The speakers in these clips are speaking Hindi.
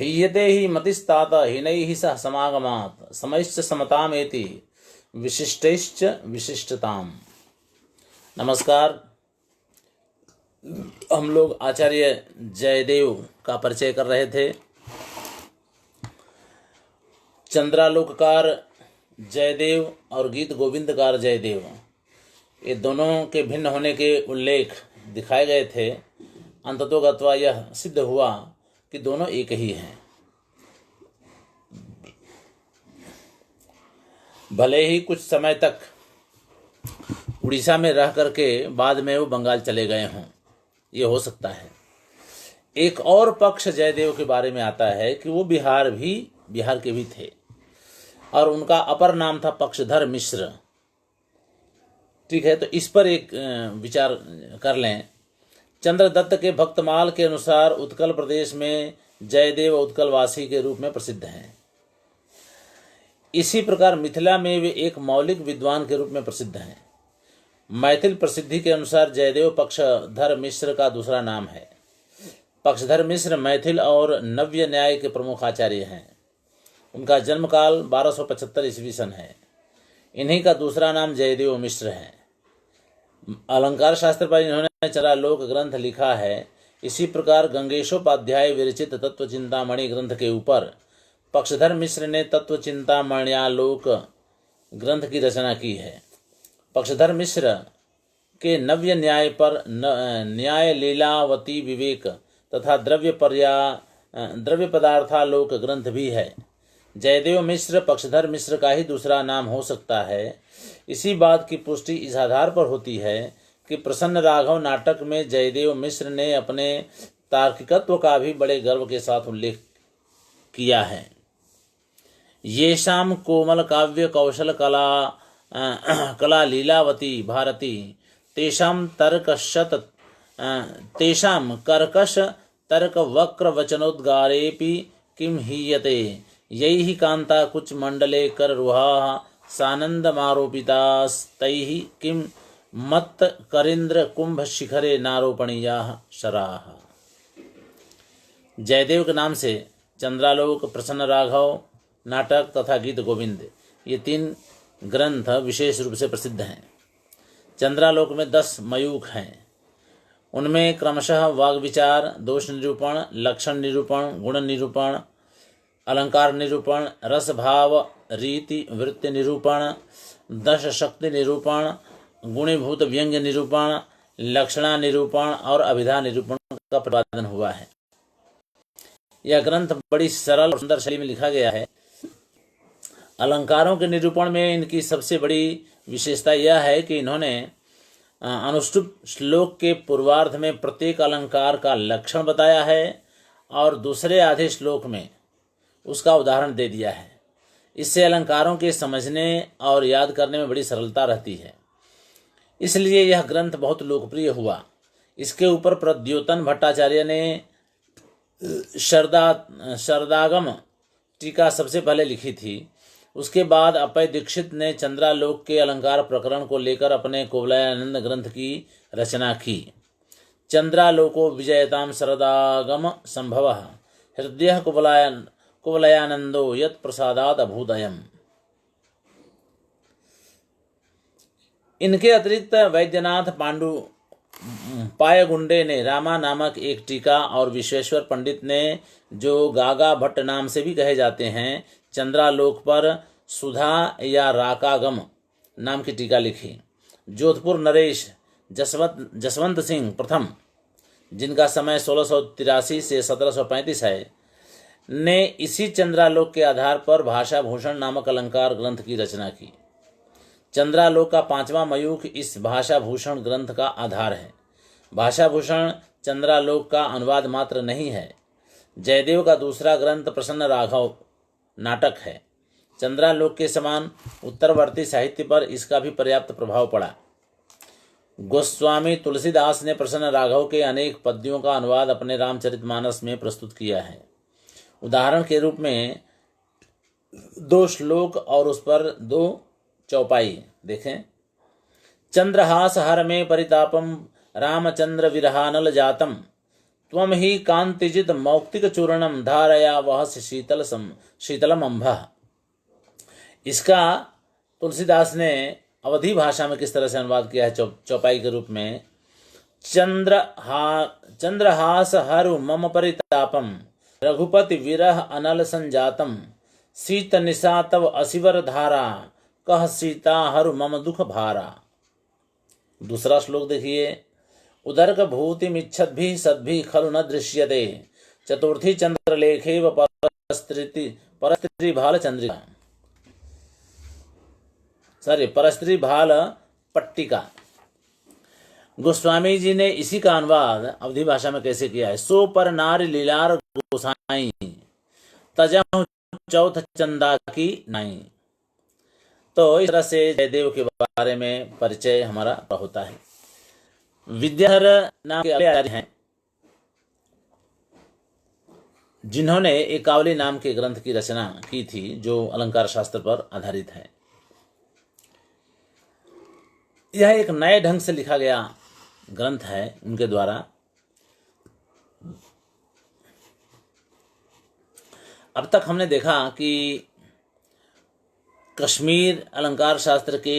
हीयते ही मतिस्तात हीनैः सह समागमात् समैश्च समतामेति विशिष्टैश्च विशिष्टताम। नमस्कार। हम लोग आचार्य जयदेव का परिचय कर रहे थे। चंद्रालोककार जयदेव और गीत गोविंदकार जयदेव, ये दोनों के भिन्न होने के उल्लेख दिखाए गए थे। अंततोगत्वा यह सिद्ध हुआ कि दोनों एक ही हैं। भले ही कुछ समय तक उड़ीसा में रह करके बाद में वो बंगाल चले गए हों, ये हो सकता है। एक और पक्ष जयदेव के बारे में आता है कि वो बिहार के भी थे और उनका अपर नाम था पक्षधर मिश्र। ठीक है, तो इस पर एक विचार कर लें। चंद्रदत्त के भक्तमाल के अनुसार उत्कल प्रदेश में जयदेव उत्कलवासी के रूप में प्रसिद्ध हैं। इसी प्रकार मिथिला में वे एक मौलिक विद्वान के रूप में प्रसिद्ध हैं। मैथिल प्रसिद्धि के अनुसार जयदेव पक्षधर मिश्र का दूसरा नाम है। पक्षधर मिश्र मैथिल और नव्य न्याय के प्रमुख आचार्य हैं। उनका जन्मकाल 1275 ईस्वी सन है। इन्हीं का दूसरा नाम जयदेव मिश्र है। अलंकार शास्त्र पर इन्होंने चंद्रालोक ग्रंथ लिखा है। इसी प्रकार गंगेशोपाध्याय विरचित तत्व चिंतामणि ग्रंथ के ऊपर पक्षधर मिश्र ने तत्व चिंतामण्यालोक ग्रंथ की रचना की है। पक्षधर मिश्र के नव्य न्याय पर न्याय लीलावती विवेक तथा द्रव्य पदार्थालोक ग्रंथ भी है। जयदेव मिश्र पक्षधर मिश्र का ही दूसरा नाम हो सकता है। इसी बात की पुष्टि इस आधार पर होती है कि प्रसन्न राघव नाटक में जयदेव मिश्र ने अपने तार्किकत्व का भी बड़े गर्व के साथ उल्लेख किया है। येषाम कोमल काव्य कौशल कला लीलावती भारती तेषाम कर्कश तर्क वक्र वचनोद्गारेपि किम हीयते यैहि कांता कुच मंडले कर रुहा सानंदमारोपितास्तैहि किम मत्त करिंद्र कुंभ शिखरे नारोपणीयाः शराः। जयदेव के नाम से चंद्रालोक, प्रसन्न राघव नाटक तथा गीत गोविंद, ये 3 ग्रंथ विशेष रूप से प्रसिद्ध हैं। चंद्रालोक में 10 मयूख हैं। उनमें क्रमशः वाग्विचार, दोष निरूपण, लक्षण निरूपण, गुण निरूपण, अलंकार निरूपण, रस भाव रीति वृत्ति निरूपण, दश शक्ति निरूपण, गुणीभूत व्यंग्य निरूपण, लक्षणा निरूपण और अभिधा निरूपण का प्रतिपादन हुआ है। यह ग्रंथ बड़ी सरल और सुंदर शैली में लिखा गया है। अलंकारों के निरूपण में इनकी सबसे बड़ी विशेषता यह है कि इन्होंने अनुष्टुप श्लोक के पूर्वार्ध में प्रत्येक अलंकार का लक्षण बताया है और दूसरे आधे श्लोक में उसका उदाहरण दे दिया है। इससे अलंकारों के समझने और याद करने में बड़ी सरलता रहती है। इसलिए यह ग्रंथ बहुत लोकप्रिय हुआ। इसके ऊपर प्रद्योतन भट्टाचार्य ने शरदागम टीका सबसे पहले लिखी थी। उसके बाद अपय दीक्षित ने चंद्रालोक के अलंकार प्रकरण को लेकर अपने कुवलयानंद ग्रंथ की रचना की। चंद्रालोको विजयताम शरदागम संभव हृदय कुवलयानंदो यत् प्रसादाद अभूदयम्। इनके अतिरिक्त वैद्यनाथ पायगुंडे ने रामा नामक एक टीका और विश्वेश्वर पंडित ने, जो गागा भट्ट नाम से भी कहे जाते हैं, चंद्रालोक पर सुधा या राकागम नाम की टीका लिखी। जोधपुर नरेश जसवंत सिंह प्रथम, जिनका समय 1683 से 1735 है, ने इसी चंद्रालोक के आधार पर भाषा भूषण नामक अलंकार ग्रंथ की रचना की। चंद्रालोक का 5वां मयूख इस भाषा भूषण ग्रंथ का आधार है। भाषा भूषण चंद्रालोक का अनुवाद मात्र नहीं है। जयदेव का दूसरा ग्रंथ प्रसन्न राघव नाटक है। चंद्रालोक के समान उत्तरवर्ती साहित्य पर इसका भी पर्याप्त प्रभाव पड़ा। गोस्वामी तुलसीदास ने प्रसन्न राघव के अनेक पद्यों का अनुवाद अपने रामचरितमानस में प्रस्तुत किया है। उदाहरण के रूप में 2 श्लोक और उस पर 2 चौपाई देखें। चंद्रहास हर में परितापम रामचंद्र विरहानल जातम त्वं हि कांतिजित मौक्तिक चूर्णम धारया वह शीतलम अम्भः। इसका तुलसीदास ने अवधी भाषा में किस तरह से अनुवाद किया है चौपाई के रूप में। चंद्रहास हरु मम परितापम रघुपति विरह अनल संजातम शीत निशा तव असिवर धारा कह सीता हरु मम दुख भारा। दूसरा श्लोक देखिए। उदर्क भूतिमिच्छद भी सद्भि खलु न दृश्यते चतुर्थी चंद्रलेखे व परस्त्री भाल चंद्रिका परस्त्री भाल पट्टिका। गोस्वामी जी ने इसी का अनुवाद अवधी भाषा में कैसे किया है। सो पर नारी लीलार गोसाई तजहु चौथ चंदा की नाई। तो इस तरह से जयदेव के बारे में परिचय हमारा होता है। विद्याधर नाम के आचार्य हैं जिन्होंने एकावली नाम के ग्रंथ की रचना की थी जो अलंकार शास्त्र पर आधारित है। यह एक नए ढंग से लिखा गया ग्रंथ है उनके द्वारा। अब तक हमने देखा कि कश्मीर अलंकार शास्त्र के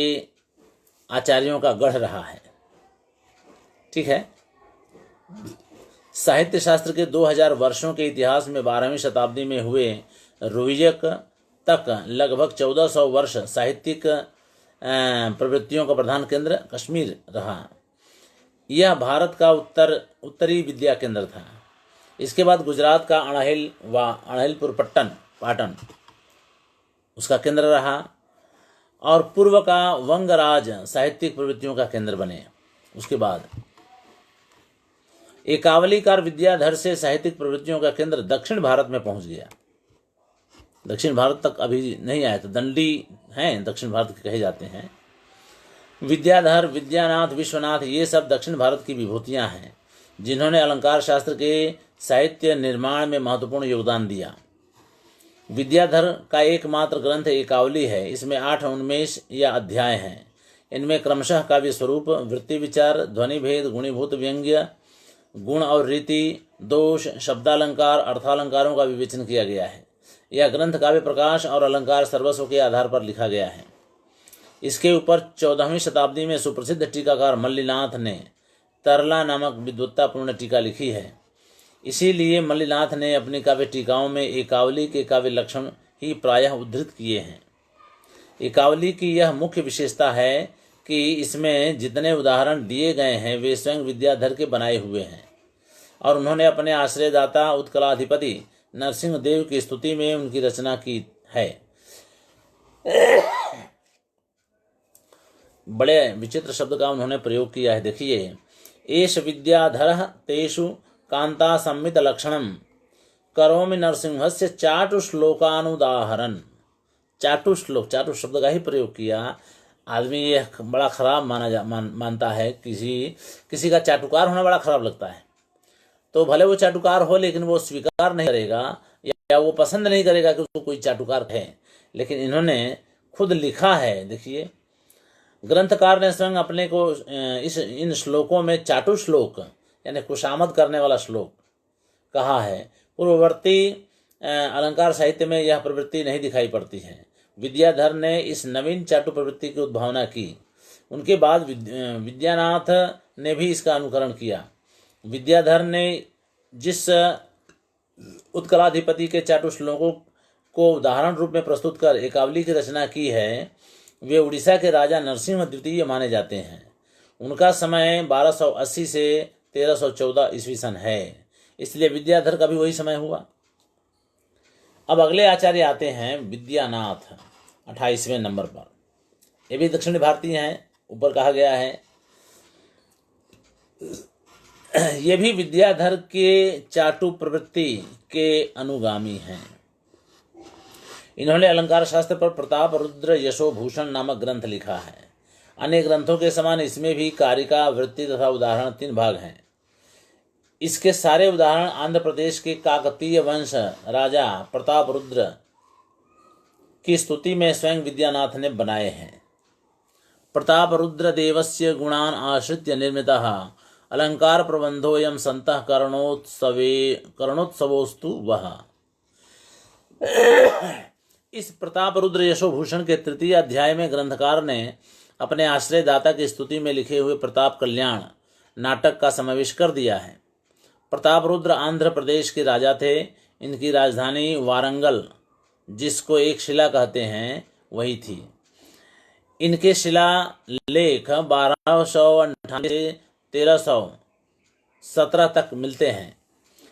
आचार्यों का गढ़ रहा है, ठीक है। साहित्य शास्त्र के 2000 वर्षों के इतिहास में 12वीं शताब्दी में हुए रुविजक तक लगभग 1400 वर्ष साहित्यिक प्रवृत्तियों का प्रधान केंद्र कश्मीर रहा। यह भारत का उत्तरी विद्या केंद्र था। इसके बाद गुजरात का अणहिलपुर पाटन उसका केंद्र रहा और पूर्व का वंगराज साहित्यिक प्रवृत्तियों का केंद्र बने। उसके बाद एकावलीकार विद्याधर से साहित्यिक प्रवृत्तियों का केंद्र दक्षिण भारत में पहुंच गया। दक्षिण भारत तक अभी नहीं आया, तो दंडी हैं दक्षिण भारत के कहे जाते हैं। विद्याधर, विद्यानाथ, विश्वनाथ ये सब दक्षिण भारत की विभूतियां हैं जिन्होंने अलंकार शास्त्र के साहित्य निर्माण में महत्वपूर्ण योगदान दिया। विद्याधर का एकमात्र ग्रंथ एकावली है। इसमें 8 उन्मेष या अध्याय हैं। इनमें क्रमशः काव्य स्वरूप, वृत्ति विचार, ध्वनि भेद, गुणीभूत व्यंग्य, गुण और रीति, दोष, शब्दालंकार, अर्थालंकारों का विवेचन किया गया है। यह ग्रंथ काव्य प्रकाश और अलंकार सर्वस्व के आधार पर लिखा गया है। इसके ऊपर 14वीं शताब्दी में सुप्रसिद्ध टीकाकार मल्लिनाथ ने तरला नामक विद्वत्तापूर्ण टीका लिखी है। इसीलिए मल्लिनाथ ने अपनी काव्य टीकाओं में एकावली के काव्य लक्षण ही प्रायः उद्धृत किए हैं। एकावली की यह मुख्य विशेषता है कि इसमें जितने उदाहरण दिए गए हैं वे स्वयं विद्याधर के बनाए हुए हैं और उन्होंने अपने आश्रयदाता उत्कलाधिपति नरसिंह देव की स्तुति में उनकी रचना की है। बड़े विचित्र शब्द का उन्होंने प्रयोग किया है। देखिए, एष विद्याधरः तेषु कांता संमित लक्षणम करोमि नरसिंहस्य चाटु श्लोकानुदाहरण। चाटु श्लोक, चाटु शब्द का ही प्रयोग किया। आदमी ये बड़ा खराब मानता है। किसी का चाटुकार होना बड़ा खराब लगता है। तो भले वो चाटुकार हो लेकिन वो स्वीकार नहीं करेगा या वो पसंद नहीं करेगा कि उसको कोई चाटुकार है। लेकिन इन्होंने खुद लिखा है। देखिए, ग्रंथकार ने स्वयं अपने को इन श्लोकों में चाटु श्लोक यानी खुशामद करने वाला श्लोक कहा है। पूर्ववर्ती अलंकार साहित्य में यह प्रवृत्ति नहीं दिखाई पड़ती है। विद्याधर ने इस नवीन चाटु प्रवृत्ति की उद्भावना की। उनके बाद विद्यानाथ ने भी इसका अनुकरण किया। विद्याधर ने जिस उत्कलाधिपति के चाटु श्लोकों को उदाहरण रूप में प्रस्तुत कर एकावली की रचना की है वे उड़ीसा के राजा नरसिंह द्वितीय माने जाते हैं। उनका समय 1280 से 1314 ईस्वी सन है। इसलिए विद्याधर का भी वही समय हुआ। अब अगले आचार्य आते हैं विद्यानाथ 28वें नंबर पर। ये भी दक्षिण भारतीय हैं, ऊपर कहा गया है। ये भी विद्याधर के चाटु प्रवृत्ति के अनुगामी हैं। इन्होंने अलंकार शास्त्र पर प्रताप रुद्र यशोभूषण नामक ग्रंथ लिखा है। अन्य ग्रंथों के समान इसमें भी कारिका, वृत्ति तथा उदाहरण 3 भाग हैं। इसके सारे उदाहरण आंध्र प्रदेश के काकतीय वंश राजा प्रताप रुद्र की स्तुति में स्वयं विद्यानाथ ने बनाए हैं। प्रताप रुद्र देवस्य गुणान आश्रित्य निर्मितः अलंकार प्रबंधोयम संतः करणोत्सवोस्तु वह। इस प्रताप रुद्र यशोभूषण के तृतीय अध्याय में ग्रंथकार ने अपने आश्रयदाता की स्तुति में लिखे हुए प्रताप कल्याण नाटक का समावेश कर दिया है। प्रताप रुद्र आंध्र प्रदेश के राजा थे। इनकी राजधानी वारंगल, जिसको एक शिला कहते हैं, वही थी। इनके शिलालेख 1298 से 1317 तक मिलते हैं।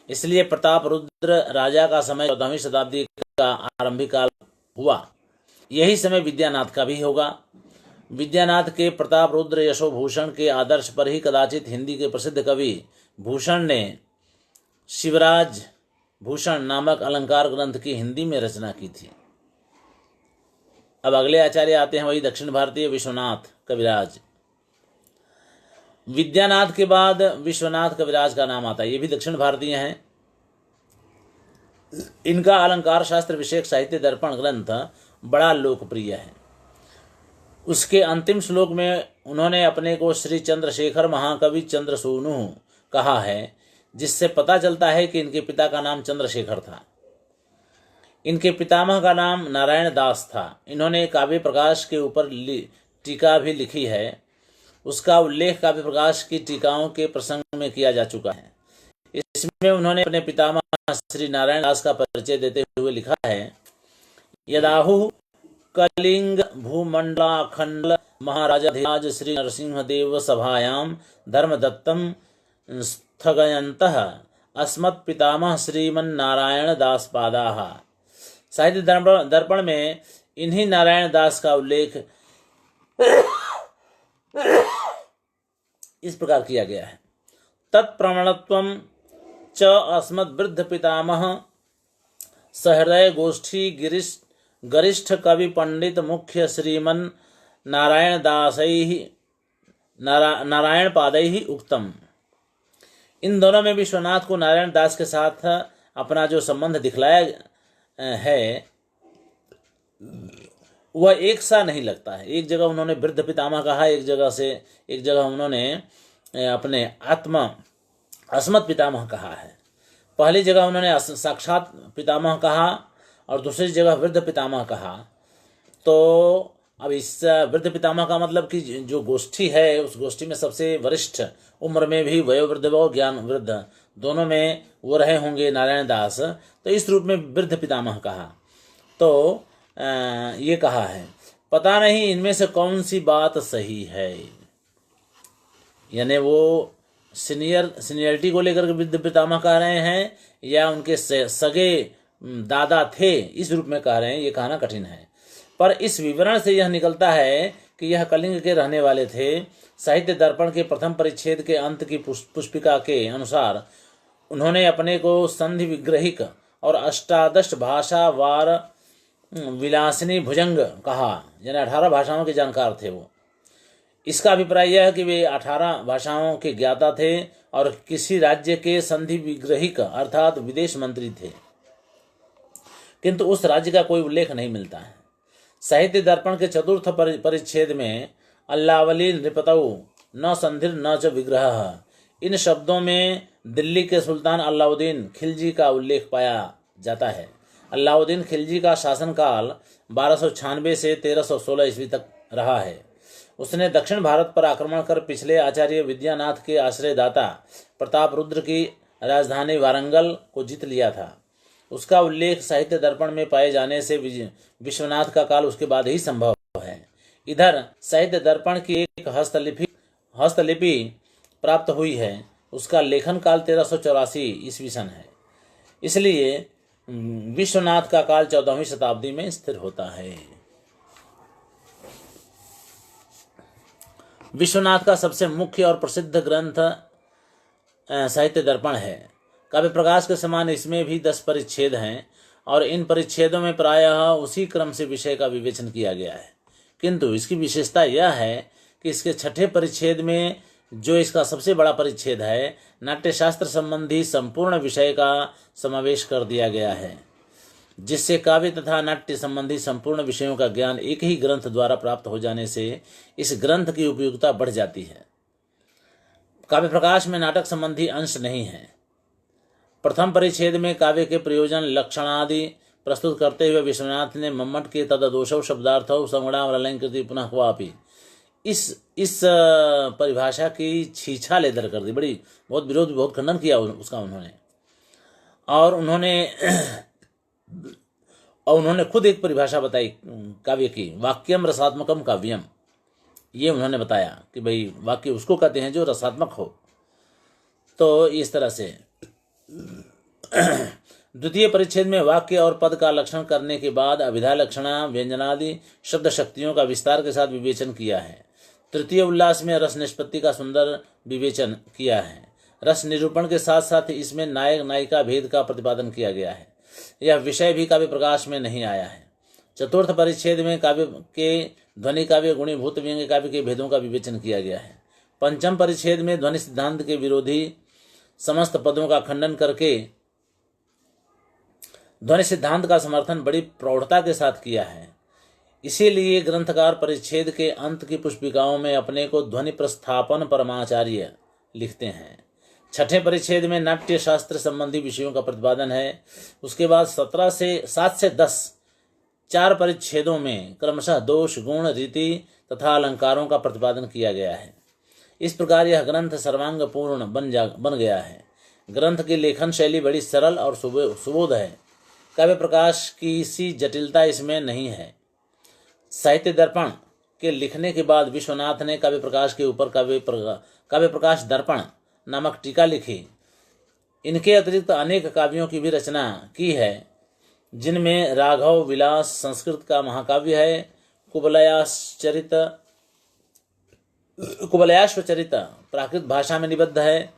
इसलिए प्रताप रुद्र राजा का समय 14वीं शताब्दी का आरंभिक काल हुआ। यही समय विद्यानाथ का भी होगा। विद्यानाथ के प्रताप रुद्र यशोभूषण के आदर्श पर ही कदाचित हिंदी के प्रसिद्ध कवि भूषण ने शिवराज भूषण नामक अलंकार ग्रंथ की हिंदी में रचना की थी। अब अगले आचार्य आते हैं, वही दक्षिण भारतीय विश्वनाथ कविराज। विद्यानाथ के बाद विश्वनाथ कविराज का नाम आता है। ये भी दक्षिण भारतीय हैं। इनका अलंकार शास्त्र विषयक साहित्य दर्पण ग्रंथ बड़ा लोकप्रिय है। उसके अंतिम श्लोक में उन्होंने अपने को श्री चंद्रशेखर महाकवि चंद्रसूनु कहा है, जिससे पता चलता है कि इनके पिता का नाम चंद्रशेखर था। इनके पितामह का नाम नारायण दास था। इन्होंने काव्य प्रकाश के ऊपर टीका भी लिखी है। उसका उल्लेख काव्य प्रकाश की टीकाओं के प्रसंग में किया जा चुका है। इसमें उन्होंने अपने पितामह श्री नारायण दास का परिचय देते हुए लिखा है, यदाहु कलिंग भूमंडलाखंड महाराजाधिराज श्री नरसिंह देव सभायाम धर्मदत्तम स्थगयन्तः अस्मत् पितामह श्रीमन नारायण दास पादाः। साहित्य दर्पण में इन्हीं नारायण दास का उल्लेख इस प्रकार किया गया है, तत्प्रमाणत्वं च अस्मद् वृद्ध पितामह सहृदय गोष्ठी गरिष्ठ कवि पंडित मुख्य श्रीमन नारायण पादैहि उक्तम। इन दोनों में विश्वनाथ को नारायण दास के साथ अपना जो संबंध दिखलाया है वह एक सा नहीं लगता है। एक जगह उन्होंने वृद्ध पितामह कहा, एक जगह उन्होंने अपने अस्मत् पितामह कहा है। पहली जगह उन्होंने साक्षात पितामह कहा और दूसरी जगह वृद्ध पितामह कहा। तो अब इस वृद्ध पितामह का मतलब कि जो गोष्ठी है, उस गोष्ठी में सबसे वरिष्ठ, उम्र में भी वयोवृद्ध व ज्ञान वृद्ध दोनों में वो रहे होंगे नारायण दास। तो इस रूप में वृद्ध पितामह कहा। तो ये कहा है, पता नहीं इनमें से कौन सी बात सही है। यानी वो सीनियरिटी को लेकर के वृद्ध पितामह कह रहे हैं या उनके सगे दादा थे, इस रूप में कह रहे हैं, ये कहना कठिन है। पर इस विवरण से यह निकलता है कि यह कलिंग के रहने वाले थे। साहित्य दर्पण के प्रथम परिच्छेद के अंत की पुष्पिका के अनुसार उन्होंने अपने को संधि विग्रहिक और अष्टादश भाषा वार विलासिनी भुजंग कहा, यानी 18 भाषाओं के जानकार थे वो। इसका अभिप्राय यह है कि वे 18 भाषाओं के ज्ञाता थे और किसी राज्य के संधि विग्रहिक अर्थात विदेश मंत्री थे, किंतु उस राज्य का कोई उल्लेख नहीं मिलता है। साहित्य दर्पण के चतुर्थ परिच्छेद में अल्लावली नृपतौ न संधिर न च विग्रह, इन शब्दों में दिल्ली के सुल्तान अलाउद्दीन खिलजी का उल्लेख पाया जाता है। अलाउद्दीन खिलजी का शासनकाल 1296 से 1316 ईस्वी तक रहा है। उसने दक्षिण भारत पर आक्रमण कर पिछले आचार्य विद्यानाथ के आश्रयदाता प्रताप रुद्र की राजधानी वारंगल को जीत लिया था। उसका उल्लेख साहित्य दर्पण में पाए जाने से विश्वनाथ का काल उसके बाद ही संभव है। इधर साहित्य दर्पण की एक हस्तलिपि प्राप्त हुई है। उसका लेखन काल 1384 ईस्वी सन है। इसलिए विश्वनाथ का काल 14वीं शताब्दी में स्थिर होता है। विश्वनाथ का सबसे मुख्य और प्रसिद्ध ग्रंथ साहित्य दर्पण है। काव्य प्रकाश के समान इसमें भी 10 परिच्छेद हैं और इन परिच्छेदों में प्रायः उसी क्रम से विषय का विवेचन किया गया है, किंतु इसकी विशेषता यह है कि इसके 6ठे परिच्छेद में, जो इसका सबसे बड़ा परिच्छेद है, नाट्यशास्त्र संबंधी संपूर्ण विषय का समावेश कर दिया गया है, जिससे काव्य तथा नाट्य संबंधी संपूर्ण विषयों का ज्ञान एक ही ग्रंथ द्वारा प्राप्त हो जाने से इस ग्रंथ की उपयोगिता बढ़ जाती है। काव्य प्रकाश में नाटक संबंधी अंश नहीं है। प्रथम परिच्छेद में काव्य के प्रयोजन लक्षण आदि प्रस्तुत करते हुए विश्वनाथ ने मम्मट के तददोषौ शब्दार्थौ संगणावलंकृति पुनः क्वापि इस परिभाषा की छीछा लेदर कर दी। बहुत विरोध, बहुत खंडन किया उसका उन्होंने। और उन्होंने खुद एक परिभाषा बताई काव्य की, वाक्यम रसात्मकम काव्यम। ये उन्होंने बताया कि भाई वाक्य उसको कहते हैं जो रसात्मक हो। तो इस तरह से द्वितीय परिच्छेद में वाक्य और पद का लक्षण करने के बाद अभिधा लक्षणा व्यंजनादि शब्द शक्तियों का विस्तार के साथ विवेचन किया है। तृतीय उल्लास में रस निष्पत्ति का सुंदर विवेचन किया है। रस निरूपण के साथ साथ इसमें नायक नायिका भेद का प्रतिपादन किया गया है। यह विषय भी काव्य प्रकाश में नहीं आया है। चतुर्थ परिच्छेद में काव्य के ध्वनि काव्य गुणीभूत व्यंग्य काव्य के भेदों का विवेचन किया गया है। पंचम परिच्छेद में ध्वनि सिद्धांत के विरोधी समस्त पदों का खंडन करके ध्वनि सिद्धांत का समर्थन बड़ी प्रौढ़ता के साथ किया है। इसीलिए ग्रंथकार परिच्छेद के अंत की पुष्पिकाओं में अपने को ध्वनि प्रस्थापन परमाचार्य लिखते हैं। छठे परिच्छेद में नाट्य शास्त्र संबंधी विषयों का प्रतिपादन है। उसके बाद 7 से 10 4 परिच्छेदों में क्रमशः दोष, गुण, रीति तथा अलंकारों का प्रतिपादन किया गया है। इस प्रकार यह ग्रंथ सर्वांग पूर्ण बन गया है। ग्रंथ की लेखन शैली बड़ी सरल और सुबोध है। काव्य प्रकाश की सी जटिलता इसमें नहीं है। साहित्य दर्पण के लिखने के बाद विश्वनाथ ने काव्य प्रकाश के ऊपर काव्य प्रकाश दर्पण नामक टीका लिखी। इनके अतिरिक्त अनेक काव्यों की भी रचना की है, जिनमें राघव विलास संस्कृत का महाकाव्य है, कुबलयाश्वचरित प्राकृत भाषा में निबद्ध है,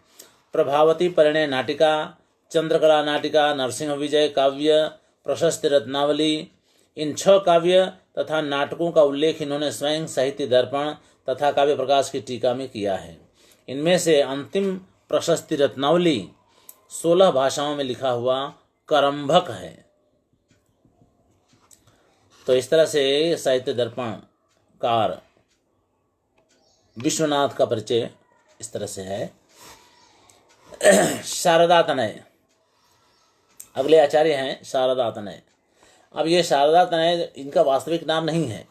प्रभावती परिणय नाटिका, चंद्रकला नाटिका, नरसिंह विजय काव्य, प्रशस्ति रत्नावली। इन 6 काव्य तथा नाटकों का उल्लेख इन्होंने स्वयं साहित्य दर्पण तथा काव्य प्रकाश की टीका में किया है। इनमें से अंतिम प्रशस्ति रत्नावली 16 भाषाओं में लिखा हुआ करंभक है। तो इस तरह से साहित्य दर्पण कार विश्वनाथ का परिचय इस तरह से है। शारदा तनय, अगले आचार्य हैं शारदा तनय। अब ये शारदा तनय इनका वास्तविक नाम नहीं है,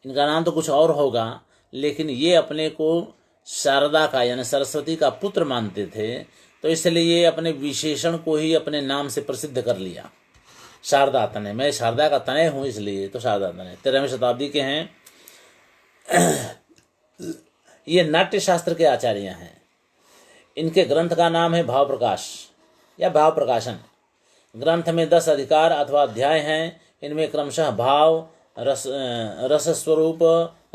इनका नाम तो कुछ और होगा, लेकिन ये अपने को शारदा का यानी सरस्वती का पुत्र मानते थे, तो इसलिए ये अपने विशेषण को ही अपने नाम से प्रसिद्ध कर लिया, शारदा तनय। मैं शारदा का तनय हूँ इसलिए तो शारदा तनय। 13वीं शताब्दी के हैं। ये नाट्य शास्त्र के आचार्य हैं। इनके ग्रंथ का नाम है भाव प्रकाश या भाव प्रकाशन। ग्रंथ में 10 अधिकार अथवा अध्याय हैं। इनमें क्रमशः भाव, रस स्वरूप,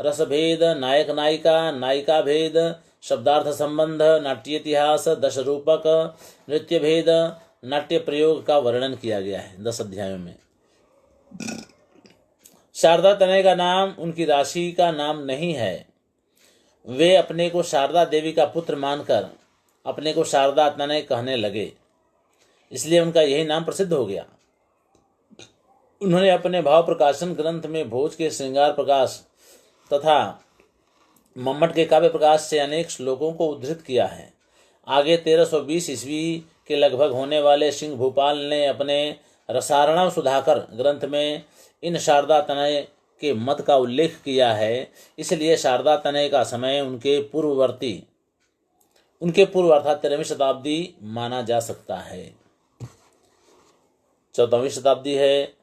रसभेद, नायक नायिका, नायिका भेद, शब्दार्थ संबंध, नाट्य इतिहास, 10 रूपक, नृत्य भेद, नाट्य प्रयोग का वर्णन किया गया है 10 अध्यायों में। शारदा तनय का नाम उनकी राशि का नाम नहीं है। वे अपने को शारदा देवी का पुत्र मानकर अपने को शारदा तनय कहने लगे, इसलिए उनका यही नाम प्रसिद्ध हो गया। उन्होंने अपने भाव प्रकाशन ग्रंथ में भोज के श्रृंगार प्रकाश तथा मम्मट के काव्य प्रकाश से अनेक श्लोकों को उद्धृत किया है। आगे 1320 ईस्वी के लगभग होने वाले सिंह भूपाल ने अपने रसार्णव सुधाकर ग्रंथ में इन शारदा तनय के मत का उल्लेख किया है। इसलिए शारदा तनय का समय उनके पूर्व अर्थात 13वीं शताब्दी माना जा सकता है। 14वीं शताब्दी है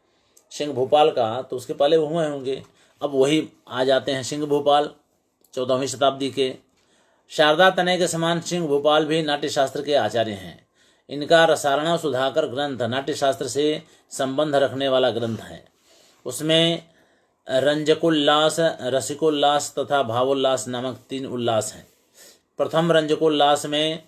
सिंह भूपाल का, तो उसके पहले वो हुए होंगे। अब वही आ जाते हैं सिंह भूपाल 14वीं शताब्दी के। शारदा तनय के समान सिंह भूपाल भी नाट्यशास्त्र के आचार्य हैं। इनका रसार्णव सुधाकर ग्रंथ नाट्यशास्त्र से संबंध रखने वाला ग्रंथ है। उसमें रंजकोल्लास, रसिकोल्लास तथा भावोल्लास नामक 3 उल्लास हैं। प्रथम रंजकोल्लास में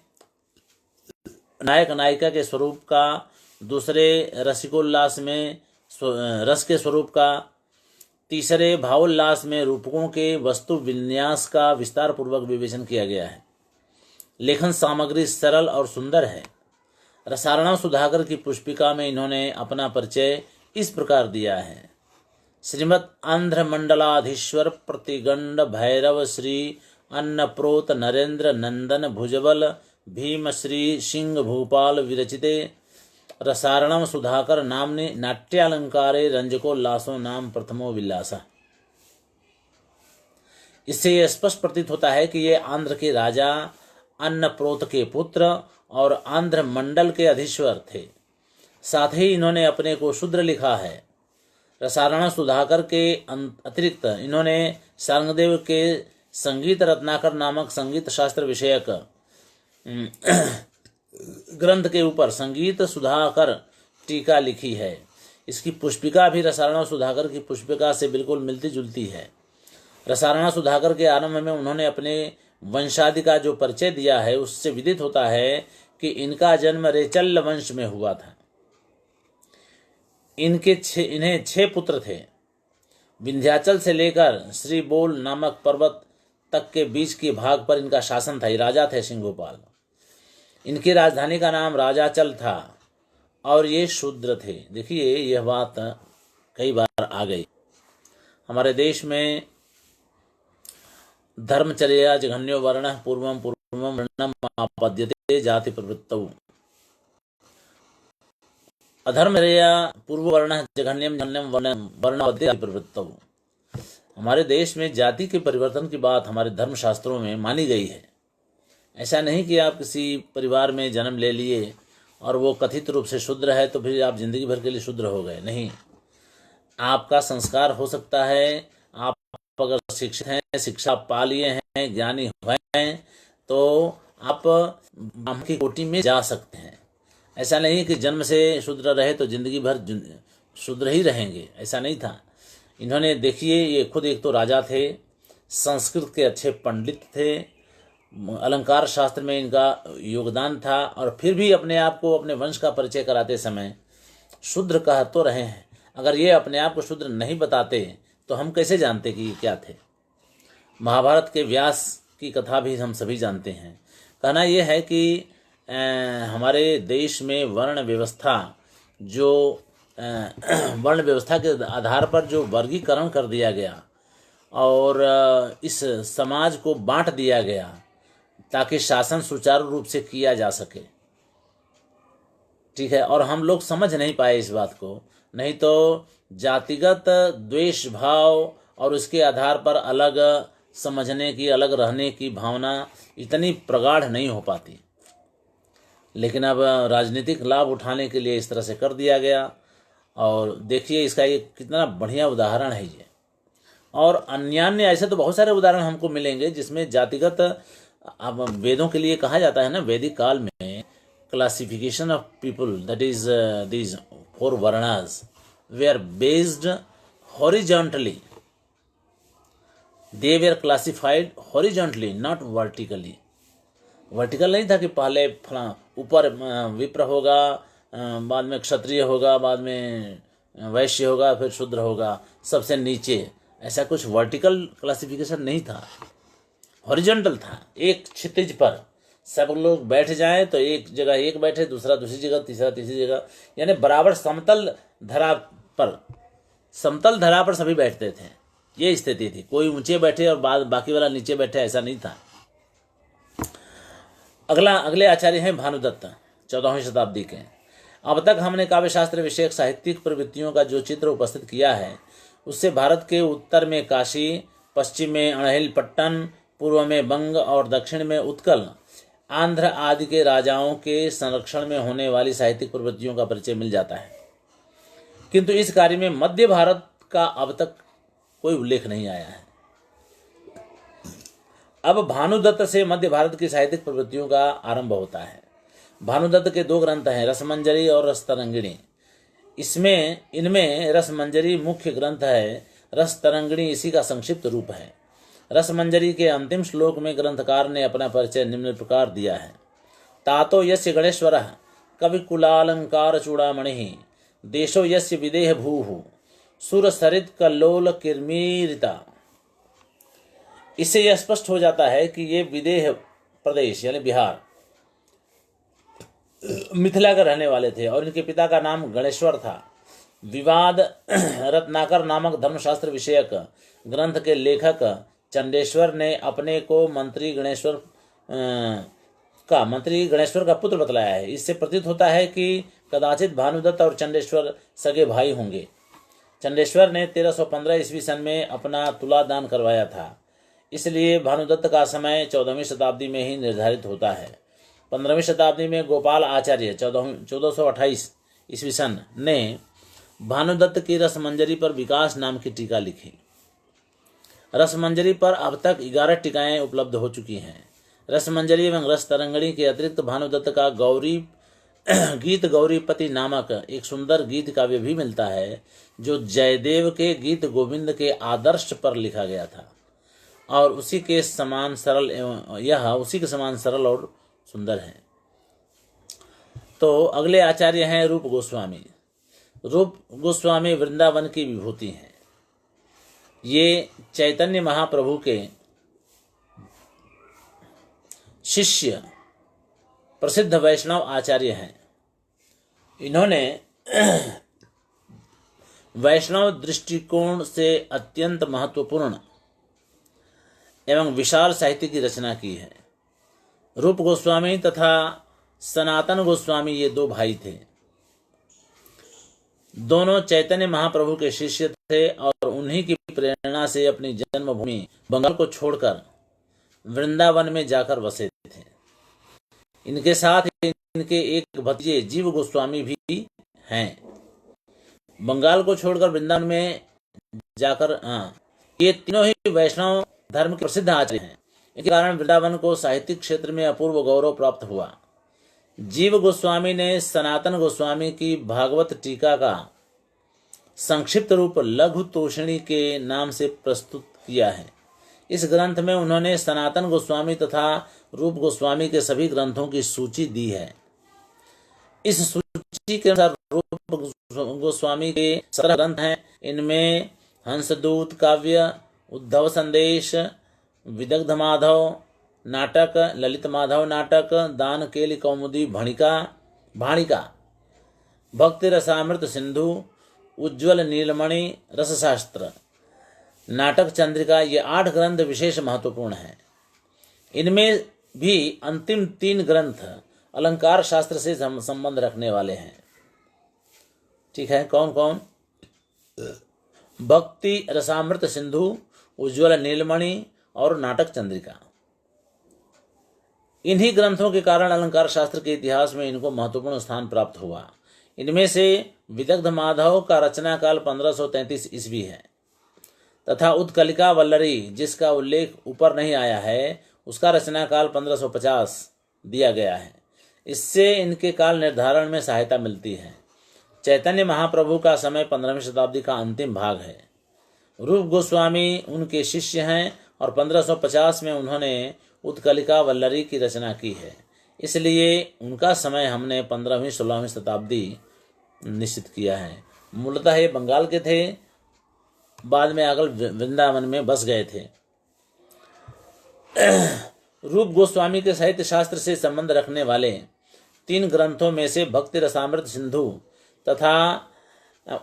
नायक नायिका के स्वरूप का, दूसरे रसिकोल्लास में रस के स्वरूप का, तीसरे भावोल्लास में रूपकों के वस्तु विन्यास का विस्तार पूर्वक विवेचन किया गया है। लेखन सामग्री सरल और सुंदर है। रसार्णव सुधाकर की पुष्पिका में इन्होंने अपना परिचय इस प्रकार दिया है। श्रीमद् आंध्र मंडलाधीश्वर प्रतिगंड भैरव श्री अन्नप्रोत नरेंद्र नंदन भुजबल भीम श्री सिंह भूपाल विरचिते रसारणम सुधाकर नामने नाट्यालंकारे रंजकोल्लासो नाम प्रथमो विलासा। इससे यह स्पष्ट प्रतीत होता है कि ये आंध्र के राजा अन्नप्रोत के पुत्र और आंध्र मंडल के अधीश्वर थे। साथ ही इन्होंने अपने को शूद्र लिखा है। रसारण सुधाकर के अतिरिक्त इन्होंने सारंगदेव के संगीत रत्नाकर नामक संगीत शास्त्र विषयक ग्रंथ के ऊपर संगीत सुधाकर टीका लिखी है। इसकी पुष्पिका भी रसारण सुधाकर की पुष्पिका से बिल्कुल मिलती जुलती है। रसारण सुधाकर के आरंभ में उन्होंने अपने वंशादि का जो परिचय दिया है उससे विदित होता है कि इनका जन्म रेचल्ल वंश में हुआ था। इन्हें 6 पुत्र थे। विंध्याचल से लेकर श्रीबोल नामक पर्वत तक के बीच के भाग पर इनका शासन था। ये राजा थे सिंहभूपाल। इनकी राजधानी का नाम राजाचल था और ये शूद्र थे। देखिए यह बात कई बार आ गई। हमारे देश में धर्मचर्या जघन्यो वर्ण पूर्वम पूर्वम वर्णम आपद्यते जाति प्रवृत्तौ। अधर्मचर्या पूर्व वर्ण जघन्यम जघन्यम वर्ण जाति प्रवृत्तौ। हमारे देश में जाति के परिवर्तन की बात हमारे धर्म शास्त्रों में मानी गई है। ऐसा नहीं कि आप किसी परिवार में जन्म ले लिए और वो कथित रूप से शूद्र है तो फिर आप जिंदगी भर के लिए शूद्र हो गए। नहीं, आपका संस्कार हो सकता है। आप अगर शिक्षित हैं, शिक्षा पा लिए हैं, ज्ञानी हुए हैं तो आप ब्राह्मण की कोटि में जा सकते हैं। ऐसा नहीं कि जन्म से शूद्र रहे तो जिंदगी भर शूद्र ही रहेंगे, ऐसा नहीं था। इन्होंने देखिए ये खुद एक तो राजा थे, संस्कृत के अच्छे पंडित थे, अलंकार शास्त्र में इनका योगदान था और फिर भी अपने आप को अपने वंश का परिचय कराते समय शूद्र कह तो रहे हैं। अगर ये अपने आप को शूद्र नहीं बताते तो हम कैसे जानते कि ये क्या थे। महाभारत के व्यास की कथा भी हम सभी जानते हैं। कहना यह है कि हमारे देश में वर्ण व्यवस्था के आधार पर जो वर्गीकरण कर दिया गया और इस समाज को बांट दिया गया ताकि शासन सुचारू रूप से किया जा सके, ठीक है। और हम लोग समझ नहीं पाए इस बात को। नहीं तो जातिगत द्वेष भाव और उसके आधार पर अलग समझने की, अलग रहने की भावना इतनी प्रगाढ़ नहीं हो पाती। लेकिन अब राजनीतिक लाभ उठाने के लिए इस तरह से कर दिया गया। और देखिए इसका ये कितना बढ़िया उदाहरण है ये। और अन्यान्य ऐसे तो बहुत सारे उदाहरण हमको मिलेंगे जिसमें जातिगत, अब वेदों के लिए कहा जाता है ना, वैदिक काल में classification of people, that is these 4 varnas were based horizontally. They were classified horizontally, not vertically. Vertical नहीं था कि पहले फला ऊपर विप्र होगा, बाद में क्षत्रिय होगा, बाद में वैश्य होगा, फिर शूद्र होगा, सबसे नीचे। ऐसा कुछ वर्टिकल क्लासिफिकेशन नहीं था, हॉरिजॉन्टल था। एक क्षितिज पर सब लोग बैठ जाएं तो एक जगह एक बैठे, दूसरा दूसरी जगह, तीसरा तीसरी जगह, यानी बराबर समतल धरा पर सभी बैठते थे। ये स्थिति थी। कोई ऊंचे बैठे और बाकी वाला नीचे बैठे, ऐसा नहीं था। अगले आचार्य हैं भानुदत्त, 14वीं शताब्दी के। अब तक हमने काव्यशास्त्र विषयक साहित्यिक प्रवृत्तियों का जो चित्र उपस्थित किया है उससे भारत के उत्तर में काशी, पश्चिम में अणहिलपट्टन, पूर्व में बंग और दक्षिण में उत्कल, आंध्र आदि के राजाओं के संरक्षण में होने वाली साहित्यिक प्रवृत्तियों का परिचय मिल जाता है। किंतु इस कार्य में मध्य भारत का अब तक कोई उल्लेख नहीं आया है। अब भानुदत्त से मध्य भारत की साहित्यिक प्रवृत्तियों का आरंभ होता है। भानुदत्त के 2 ग्रंथ हैं, रसमंजरी और रसतरंगिणी। इनमें रसमंजरी मुख्य ग्रंथ है, रसतरंगिणी इसी का संक्षिप्त रूप है। रसमंजरी के अंतिम श्लोक में ग्रंथकार ने अपना परिचय निम्न प्रकार दिया है। तातो यस्य गणेश्वरः कविकुलालंकार चूड़ामणि देशो यस्य विदेह भूः सुरसरित कल्लोल किर्मीरिता। इससे यह स्पष्ट हो जाता है कि ये विदेह प्रदेश यानी बिहार, मिथिला के रहने वाले थे और इनके पिता का नाम गणेश्वर था। विवाद रत्नाकर नामक धर्मशास्त्र विषयक ग्रंथ के लेखक चंडेश्वर ने अपने को मंत्री गणेश्वर का पुत्र बतलाया है। इससे प्रतीत होता है कि कदाचित भानुदत्त और चंडेश्वर सगे भाई होंगे। चंडेश्वर ने 1315 ईस्वी सन में अपना तुला दान करवाया था, इसलिए भानुदत्त का समय 14वीं शताब्दी में ही निर्धारित होता है। 15वीं शताब्दी में गोपाल आचार्य 1428 ईस्वी सन ने भानुदत्त की रसमंजरी पर विकास नाम की टीका लिखी। रसमंजरी पर अब तक 11 टीकाएं उपलब्ध हो चुकी हैं। रसमंजरी एवं रस तरंगिणी के अतिरिक्त भानुदत्त का गीत गौरीपति नामक एक सुंदर गीत काव्य भी मिलता है, जो जयदेव के गीत गोविंद के आदर्श पर लिखा गया था और उसी के समान सरल और सुंदर है। तो अगले आचार्य हैं रूप गोस्वामी। रूप गोस्वामी वृंदावन की विभूति हैं। ये चैतन्य महाप्रभु के शिष्य प्रसिद्ध वैष्णव आचार्य हैं। इन्होंने वैष्णव दृष्टिकोण से अत्यंत महत्वपूर्ण एवं विशाल साहित्य की रचना की है। रूप गोस्वामी तथा सनातन गोस्वामी ये दो भाई थे। दोनों चैतन्य महाप्रभु के शिष्य थे और उन्हीं की प्रेरणा से अपनी जन्मभूमि बंगाल को छोड़कर वृंदावन में जाकर बसे थे। इनके साथ इनके एक भतीजे जीव गोस्वामी भी हैं। बंगाल को छोड़कर वृंदावन में जाकर ये तीनों ही वैष्णव धर्म के प्रसिद्ध आचार्य हैं। इनके कारण वृंदावन को साहित्यिक क्षेत्र में अपूर्व गौरव प्राप्त हुआ। जीव गोस्वामी ने सनातन गोस्वामी की भागवत टीका का संक्षिप्त रूप लघु तोषणी के नाम से प्रस्तुत किया है। इस ग्रंथ में उन्होंने सनातन गोस्वामी तथा रूप गोस्वामी के सभी ग्रंथों की सूची दी है। इस सूची के अनुसार रूप गोस्वामी के 17 ग्रंथ हैं। इनमें हंसदूत काव्य, उद्धव संदेश, विदग्ध माधव नाटक, ललित माधव नाटक, दान केली कौमुदी भाणिका, भक्ति रसामृत सिंधु, उज्ज्वल नीलमणि रसशास्त्र, नाटक चंद्रिका, ये 8 ग्रंथ विशेष महत्वपूर्ण हैं। इनमें भी अंतिम 3 ग्रंथ अलंकार शास्त्र से संबंध रखने वाले हैं। ठीक है, कौन कौन? भक्ति रसामृत सिंधु, उज्ज्वल नीलमणि और नाटक चंद्रिका। इन्हीं ग्रंथों के कारण अलंकार शास्त्र के इतिहास में इनको महत्वपूर्ण स्थान प्राप्त हुआ। इनमें से विदग्ध माधव का रचना काल 1533 ईस्वी है तथा उत्कलिका वल्लरी, जिसका उल्लेख ऊपर नहीं आया है, उसका रचना काल 1550 दिया गया है। इससे इनके काल निर्धारण में सहायता मिलती है। चैतन्य महाप्रभु का समय 15वीं शताब्दी का अंतिम भाग है। रूप गोस्वामी उनके शिष्य हैं और 1550 में उन्होंने उत्कलिका वल्लरी की रचना की है। इसलिए उनका समय हमने 15वीं-16वीं शताब्दी निश्चित किया है। मूलतः ये बंगाल के थे, बाद में आकर वृंदावन में बस गए थे। रूप गोस्वामी के साहित्य शास्त्र से संबंध रखने वाले 3 ग्रंथों में से भक्ति रसामृत सिंधु तथा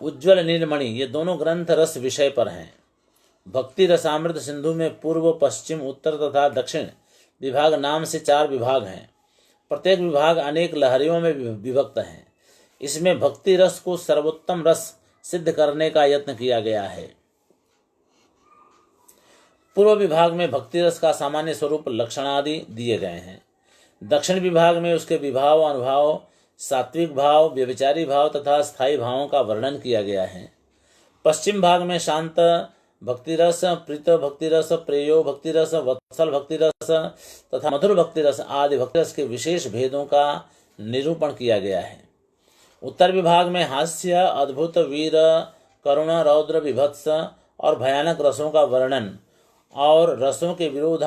उज्ज्वल नीलमणि, ये दोनों ग्रंथ रस विषय पर हैं। भक्ति रसामृत सिंधु में पूर्व, पश्चिम, उत्तर तथा दक्षिण विभाग नाम से 4 विभाग हैं। प्रत्येक विभाग अनेक लहरियों में विभक्त हैं। इसमें भक्ति रस को सर्वोत्तम रस सिद्ध करने का यत्न किया गया है। पूर्व विभाग में भक्ति रस का सामान्य स्वरूप, लक्षण आदि दिए गए हैं। दक्षिण विभाग में उसके विभाव, अनुभाव, सात्विक भाव, व्यभिचारी भाव तथा स्थायी भावों का वर्णन किया गया है। पश्चिम भाग में शांत भक्ति रस, प्रीत भक्ति रस, प्रेयो भक्ति रस, वत्सल भक्ति रस तथा मधुर भक्ति रस आदि भक्ति रस के विशेष भेदों का निरूपण किया गया है। उत्तर विभाग में हास्य, अद्भुत, वीर, करुण, रौद्र, विभत्स और भयानक रसों का वर्णन और रसों के विरोध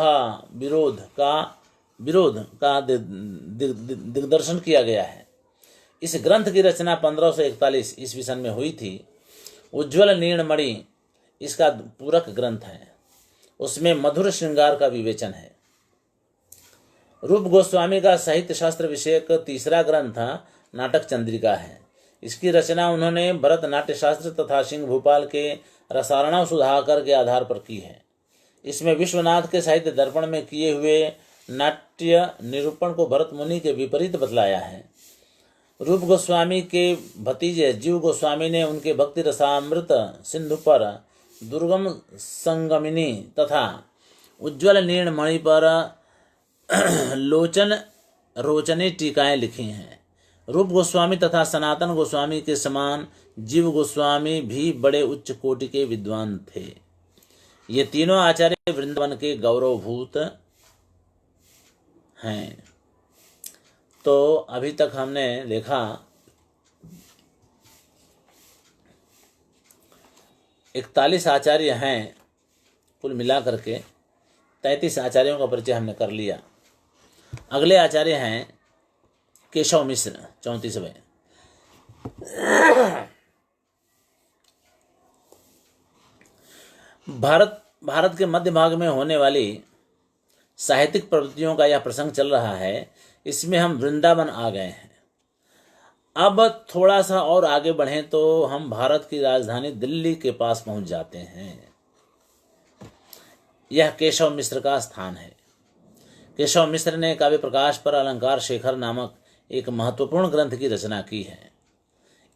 का दिग्दर्शन किया गया है। इस ग्रंथ की रचना 1541 ईस्वी सन में हुई थी। उज्ज्वल नीलमणि इसका पूरक ग्रंथ है। उसमें मधुर श्रृंगार का विवेचन है। रूप गोस्वामी का साहित्य शास्त्र विषयक तीसरा ग्रंथ नाटक चंद्रिका है। इसकी रचना उन्होंने भरत नाट्य शास्त्र तथा सिंह भूपाल के रसार्णव सुधाकर के आधार पर की है। इसमें विश्वनाथ के साहित्य दर्पण में किए हुए नाट्य निरूपण को भरत मुनि के विपरीत बतलाया है। रूप गोस्वामी के भतीजे जीव गोस्वामी ने उनके भक्ति रसामृत सिंधु पर, दुर्गम संगमिनी तथा उज्ज्वल नीणमणि पर लोचन रोचने टीकाएं लिखी हैं। रूप गोस्वामी तथा सनातन गोस्वामी के समान जीव गोस्वामी भी बड़े उच्च कोटि के विद्वान थे। ये तीनों आचार्य वृंदावन के गौरवभूत हैं। तो अभी तक हमने देखा 41 आचार्य हैं, कुल मिलाकर के 33 आचार्यों का परिचय हमने कर लिया। अगले आचार्य हैं केशव मिश्र 34वें। भारत के मध्य भाग में होने वाली साहित्यिक प्रवृत्तियों का यह प्रसंग चल रहा है। इसमें हम वृंदावन आ गए हैं। अब थोड़ा सा और आगे बढ़ें तो हम भारत की राजधानी दिल्ली के पास पहुंच जाते हैं। यह केशव मिश्र का स्थान है। केशव मिश्र ने काव्य प्रकाश पर अलंकार शेखर नामक एक महत्वपूर्ण ग्रंथ की रचना की है।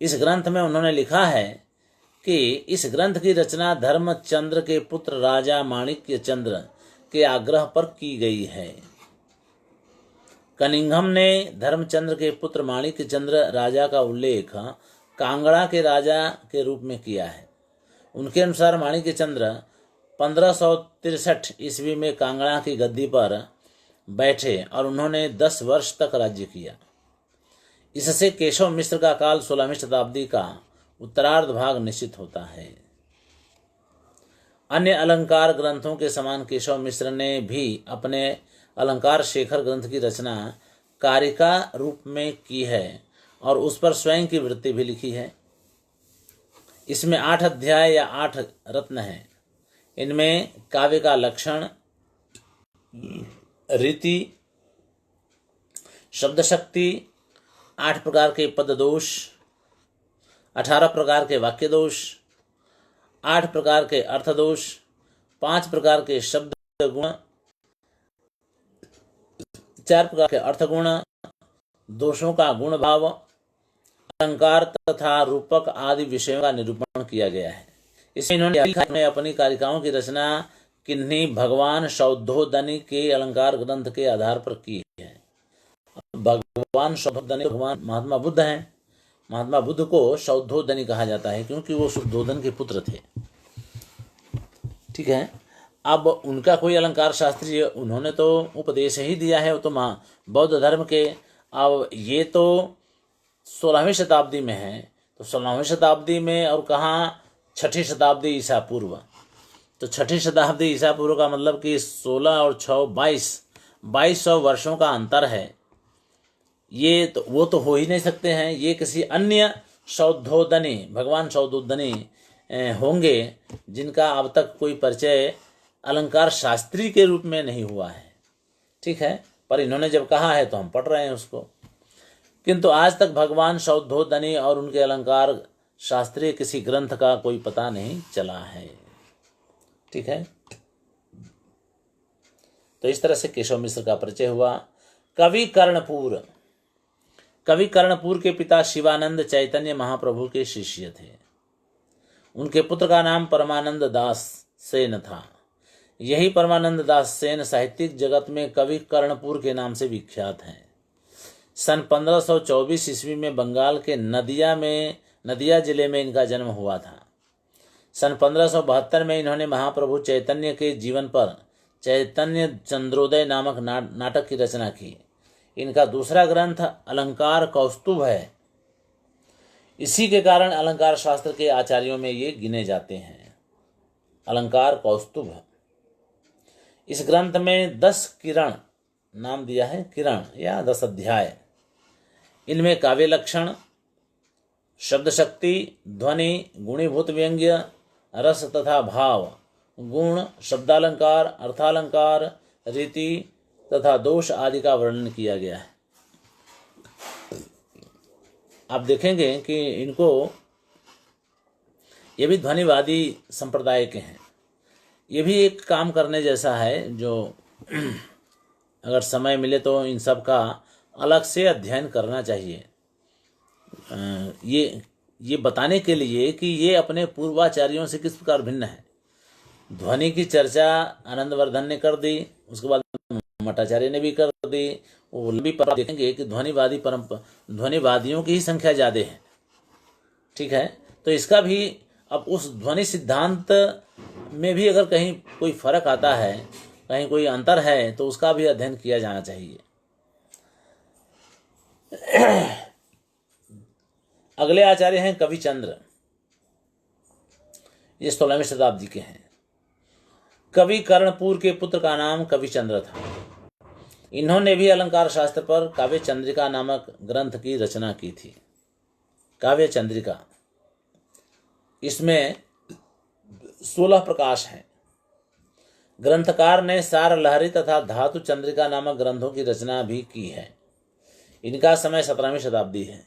इस ग्रंथ में उन्होंने लिखा है कि इस ग्रंथ की रचना धर्मचंद्र के पुत्र राजा माणिक्य चंद्र के आग्रह पर की गई है। कनिंघम ने धर्मचंद्र के पुत्र माणिक्य चंद्र राजा का उल्लेख कांगड़ा के राजा के रूप में किया है। उनके अनुसार माणिक्य चंद्र 1563 ईस्वी में कांगड़ा की गद्दी पर बैठे और उन्होंने 10 वर्ष तक राज्य किया। इससे केशव मिश्र का काल 16वीं शताब्दी का उत्तरार्ध भाग निश्चित होता है। अन्य अलंकार ग्रंथों के समान केशव मिश्र ने भी अपने अलंकार शेखर ग्रंथ की रचना कारिका रूप में की है और उस पर स्वयं की वृत्ति भी लिखी है। इसमें 8 अध्याय या 8 रत्न हैं। इनमें काव्य का लक्षण, रीति, शब्द शक्ति, 8 प्रकार के पद दोष, 18 प्रकार के वाक्य दोष, 8 प्रकार के अर्थ दोष, 5 प्रकार के शब्द गुण, 4 प्रकार के अर्थ गुण, दोषों का गुण भाव, अलंकार तथा रूपक आदि विषयों का निरूपण किया गया है। इसमें इन्होंने अपनी कारिकाओं की रचना किन्हीं भगवान शौद्धोदनी के अलंकार ग्रंथ के आधार पर की है। भगवान शौद्धोदनी भगवान महात्मा बुद्ध हैं। महात्मा बुद्ध को शौद्धोदनी कहा जाता है क्योंकि वो शुद्धोदन के पुत्र थे। ठीक है। अब उनका कोई अलंकार शास्त्री, उन्होंने तो उपदेश ही दिया है, वो तो बौद्ध धर्म के। अब ये तो 16वीं शताब्दी में है, तो 16वीं शताब्दी में और कहाँ 6ठी शताब्दी ईसा पूर्व। तो 6ठी शताब्दी ईसा पूर्व का मतलब कि 16 और 6 2200 वर्षों का अंतर है। ये तो वो तो हो ही नहीं सकते हैं। ये किसी अन्य शौद्धोदनी, भगवान शौद्धोदनी होंगे जिनका अब तक कोई परिचय अलंकार शास्त्री के रूप में नहीं हुआ है। ठीक है, पर इन्होंने जब कहा है तो हम पढ़ रहे हैं उसको। किंतु आज तक भगवान शौद्धोदनी और उनके अलंकार शास्त्रीय किसी ग्रंथ का कोई पता नहीं चला है। ठीक है, तो इस तरह से केशव मिश्र का परिचय हुआ। कवि कर्णपुर के पिता शिवानंद चैतन्य महाप्रभु के शिष्य थे। उनके पुत्र का नाम परमानंद दास सेन था। यही परमानंद दास सेन साहित्यिक जगत में कवि कर्णपुर के नाम से विख्यात हैं। सन 1524 ईस्वी में बंगाल के नदिया जिले में इनका जन्म हुआ था। सन 1572 में इन्होंने महाप्रभु चैतन्य के जीवन पर चैतन्य चंद्रोदय नामक नाटक की रचना की। इनका दूसरा ग्रंथ अलंकार कौस्तुभ है। इसी के कारण अलंकार शास्त्र के आचार्यों में ये गिने जाते हैं। अलंकार कौस्तुभ। इस ग्रंथ में 10 किरण नाम दिया है, किरण या 10 अध्याय। इनमें काव्य लक्षण, शब्द शक्ति, ध्वनि, गुणीभूत व्यंग्य, रस तथा भाव, गुण, शब्दालंकार, अर्थालंकार, रीति तथा दोष आदि का वर्णन किया गया है। आप देखेंगे कि इनको, ये भी ध्वनिवादी संप्रदाय के हैं। ये भी एक काम करने जैसा है, जो अगर समय मिले तो इन सब का अलग से अध्ययन करना चाहिए। ये बताने के लिए कि ये अपने पूर्वाचार्यों से किस प्रकार भिन्न है। ध्वनि की चर्चा आनंदवर्धन ने कर दी, उसके बाद मठाचार्य ने भी कर दी। वो भी पर देखेंगे कि ध्वनिवादियों की ही संख्या ज़्यादा है। ठीक है, तो इसका भी अब उस ध्वनि सिद्धांत में भी अगर कहीं कोई फर्क आता है, कहीं कोई अंतर है, तो उसका भी अध्ययन किया जाना चाहिए। अगले आचार्य हैं कविचंद्र। ये 16वीं शताब्दी के हैं। कवि कर्णपुर के पुत्र का नाम कविचंद्र था। इन्होंने भी अलंकार शास्त्र पर काव्य चंद्रिका नामक ग्रंथ की रचना की थी। काव्य चंद्रिका, इसमें 16 प्रकाश हैं। ग्रंथकार ने सार लहरी तथा धातु चंद्रिका नामक ग्रंथों की रचना भी की है। इनका समय 17वीं शताब्दी है।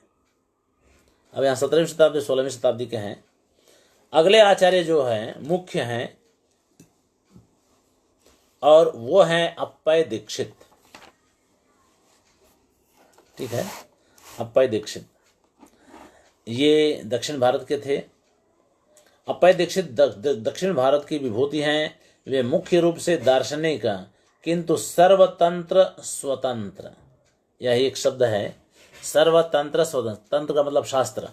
अब यहाँ 17वीं शताब्दी 16वीं शताब्दी के हैं। अगले आचार्य जो हैं मुख्य हैं, और वो हैं अप्पय दीक्षित। ठीक है, अप्पय दीक्षित ये दक्षिण भारत के थे। अप्पय दीक्षित दक्षिण भारत की विभूति हैं। वे मुख्य रूप से दार्शनिक किंतु सर्वतंत्र स्वतंत्र, यह एक शब्द है, सर्वतंत्र स्वतंत्र। तंत्र का मतलब शास्त्र।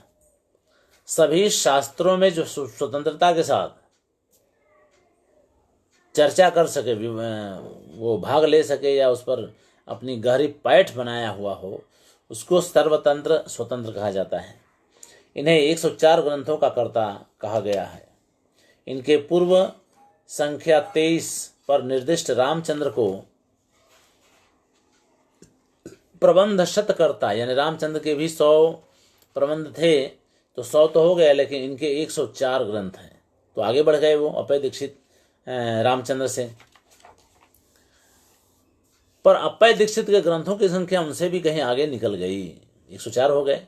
सभी शास्त्रों में जो स्वतंत्रता के साथ चर्चा कर सके, वो भाग ले सके या उस पर अपनी गहरी पैठ बनाया हुआ हो, उसको सर्वतंत्र स्वतंत्र कहा जाता है। इन्हें 104 ग्रंथों का कर्ता कहा गया है। इनके पूर्व संख्या 23 पर निर्दिष्ट रामचंद्र को प्रबंध शतकर्ता, यानी रामचंद्र के भी 100 प्रबंध थे, तो 100 तो हो गए, लेकिन इनके 104 ग्रंथ हैं। तो आगे बढ़ गए वो अप्पय दीक्षित रामचंद्र से। पर अप्पय दीक्षित के ग्रंथों की संख्या उनसे भी कहीं आगे निकल गई, 104 हो गए।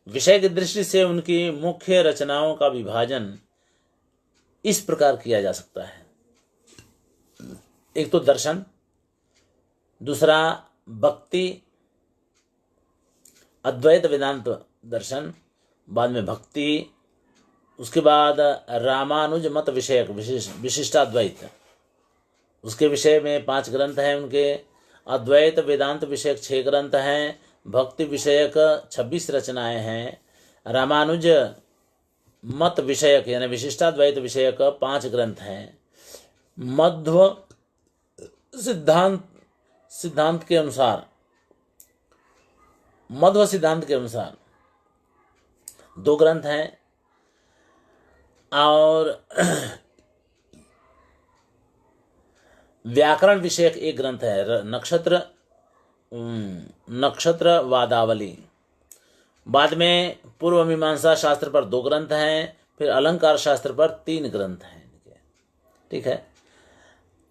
विषय की दृष्टि से उनकी मुख्य रचनाओं का विभाजन इस प्रकार किया जा सकता है। एक तो दर्शन, दूसरा भक्ति, अद्वैत वेदांत दर्शन, बाद में भक्ति, उसके बाद रामानुज मत विषयक विशिष्टाद्वैत, उसके विषय में 5 ग्रंथ हैं उनके। अद्वैत वेदांत विषयक 6 ग्रंथ हैं। भक्ति विषयक 26 रचनाएं हैं। रामानुज मत विषयक यानी विशिष्टाद्वैत विषयक 5 ग्रंथ हैं। मध्व सिद्धांत के अनुसार, मध्व सिद्धांत के अनुसार 2 ग्रंथ हैं, और व्याकरण विषयक 1 ग्रंथ है, नक्षत्र वादावली। बाद में पूर्व मीमांसा शास्त्र पर 2 ग्रंथ हैं, फिर अलंकार शास्त्र पर 3 ग्रंथ हैं। ठीक है,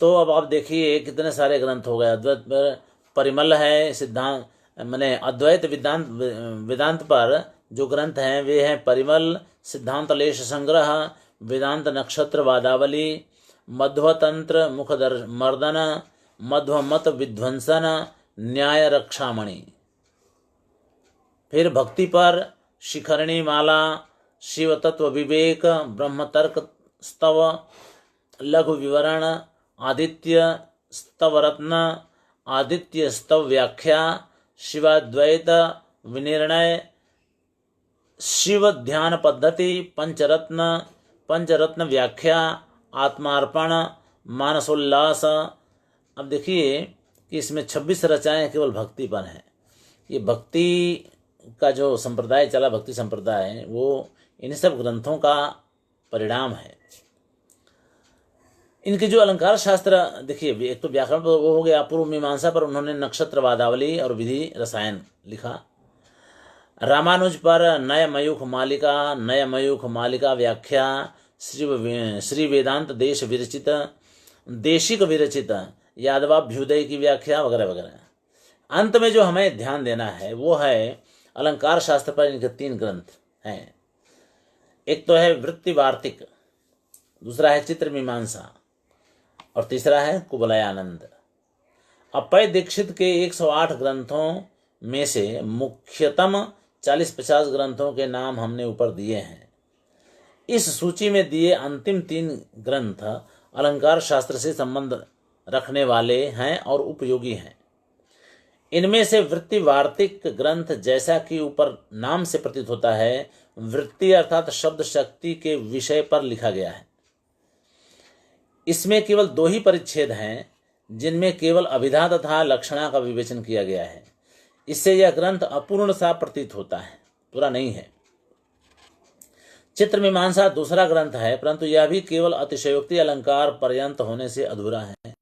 तो अब आप देखिए कितने सारे ग्रंथ हो गए। अद्वैत परिमल है, सिद्धांत माने अद्वैत वेदांत पर जो ग्रंथ हैं वे हैं परिमल, सिद्धांत लेश संग्रह, वेदांत नक्षत्र वादावली, मध्वतंत्र मुखमर्दन, मध्वमत विध्वंसन, न्याय रक्षामणि। फिर भक्ति पर शिखरणी माला, शिव तत्व विवेक, ब्रह्म तर्क स्तव, लघु विवरण, आदित्य स्तव रत्न, आदित्य स्तव व्याख्या, शिवाद्वैत विनिर्णय, शिव ध्यान पद्धति, पंचरत्न व्याख्या, आत्मार्पण, मानसोल्लास। अब देखिए कि इसमें 26 रचनाएं केवल भक्ति पर हैं। ये भक्ति का जो संप्रदाय चला, भक्ति संप्रदाय, वो इन सब ग्रंथों का परिणाम है। इनके जो अलंकार शास्त्र देखिए, एक तो व्याकरण पर वो हो गया, पूर्व मीमांसा पर उन्होंने नक्षत्र वादावली और विधि रसायन लिखा। रामानुज पर नय मयूख मालिका व्याख्या, श्री वेदांत देशिक विरचित यादवाभ्युदय की व्याख्या वगैरह वगैरह। अंत में जो हमें ध्यान देना है वो है अलंकार शास्त्र पर इनके 3 ग्रंथ हैं। एक तो है वृत्ति वार्तिक, दूसरा है चित्र मीमांसा, और तीसरा है कुवलयानंद। अप्पय दीक्षित के 108 ग्रंथों में से मुख्यतम 40-50 ग्रंथों के नाम हमने ऊपर दिए हैं। इस सूची में दिए अंतिम 3 ग्रंथ अलंकार शास्त्र से संबंध रखने वाले हैं और उपयोगी हैं। इनमें से वृत्ति वार्तिक ग्रंथ, जैसा कि ऊपर नाम से प्रतीत होता है, वृत्ति अर्थात शब्द शक्ति के विषय पर लिखा गया है। इसमें केवल 2 ही परिच्छेद हैं, जिनमें केवल अभिधा तथा लक्षणा का विवेचन किया गया है। इससे यह ग्रंथ अपूर्ण सा प्रतीत होता है, पूरा नहीं है। चित्र मीमांसा दूसरा ग्रंथ है, परंतु यह भी केवल अतिशयोक्ति अलंकार पर्यंत होने से अधूरा है।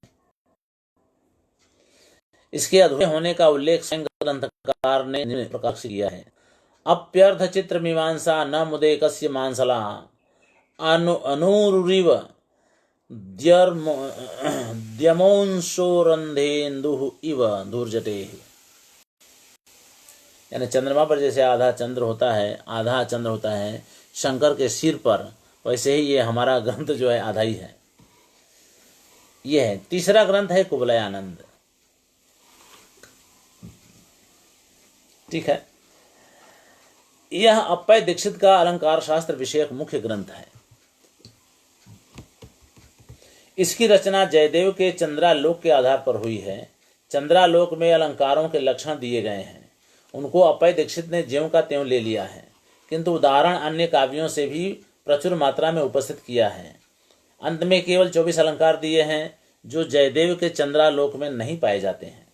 इसके अधूरे होने का उल्लेख स्वयं ग्रंथकार ने निम्न प्रकार से किया है। अप्यर्थ चित्र मीमांसा न मुदेकस्य मांसला अनुरुरिव द्यमोंशोरंधेन्दुः इव धूर्जटेः। यानी चंद्रमा पर जैसे आधा चंद्र होता है, आधा चंद्र होता है शंकर के सिर पर, वैसे ही ये हमारा ग्रंथ जो है आधा ही है। यह है। तीसरा ग्रंथ है कुवलयानंद। ठीक है। यह अप्पय दीक्षित का अलंकार शास्त्र विषयक मुख्य ग्रंथ है। इसकी रचना जयदेव के चंद्रालोक के आधार पर हुई है। चंद्रालोक में अलंकारों के लक्षण दिए गए हैं, उनको अप्पय दीक्षित ने ज्यों का त्यों ले लिया है, किंतु उदाहरण अन्य काव्यों से भी प्रचुर मात्रा में उपस्थित किया है। अंत में केवल 24 अलंकार दिए हैं, जो जयदेव के चंद्रालोक में नहीं पाए जाते हैं।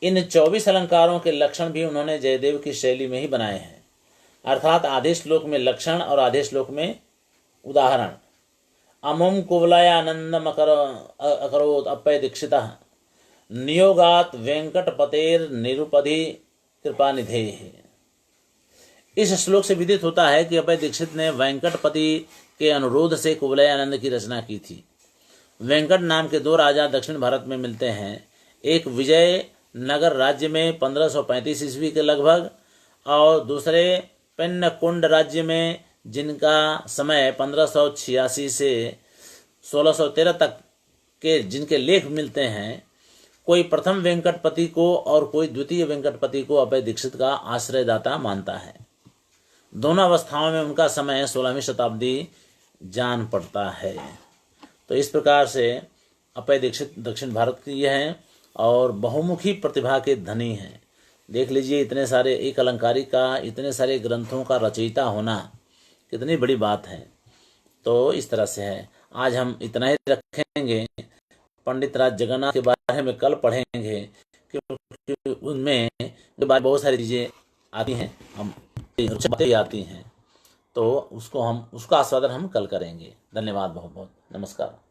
इन 24 अलंकारों के लक्षण भी उन्होंने जयदेव की शैली में ही बनाए हैं, अर्थात आधे श्लोक में लक्षण और आधे श्लोक में उदाहरण। अमुम कुवलयानंदम अकरोत् अप्पय दीक्षितः नियोगात वेंकटपतेर निरुपधि कृपानिधेः। इस श्लोक से विदित होता है कि अप्पय दीक्षित ने वेंकटपति के अनुरोध से कुवलयानंद की रचना की थी। वेंकट नाम के 2 राजा दक्षिण भारत में मिलते हैं। एक विजय नगर राज्य में 1535 ईस्वी के लगभग, और दूसरे पेन्नकुंड राज्य में, जिनका समय 1586 से 1613 तक के जिनके लेख मिलते हैं। कोई प्रथम वेंकटपति को और कोई द्वितीय वेंकटपति को अप्पय दीक्षित का आश्रयदाता मानता है। दोनों अवस्थाओं में उनका समय 16वीं शताब्दी जान पड़ता है। तो इस प्रकार से अप्पय दीक्षित दक्षिण भारत की हैं और बहुमुखी प्रतिभा के धनी हैं। देख लीजिए, इतने सारे एक अलंकारी का इतने सारे ग्रंथों का रचयिता होना कितनी बड़ी बात है। तो इस तरह से है। आज हम इतना ही रखेंगे। पंडित राज जगन्नाथ के बारे में कल पढ़ेंगे, क्योंकि उनमें बहुत सारी चीज़ें आती हैं, हम बातें आती हैं, तो उसका आस्वादन हम कल करेंगे। धन्यवाद बहुत बहुत। नमस्कार।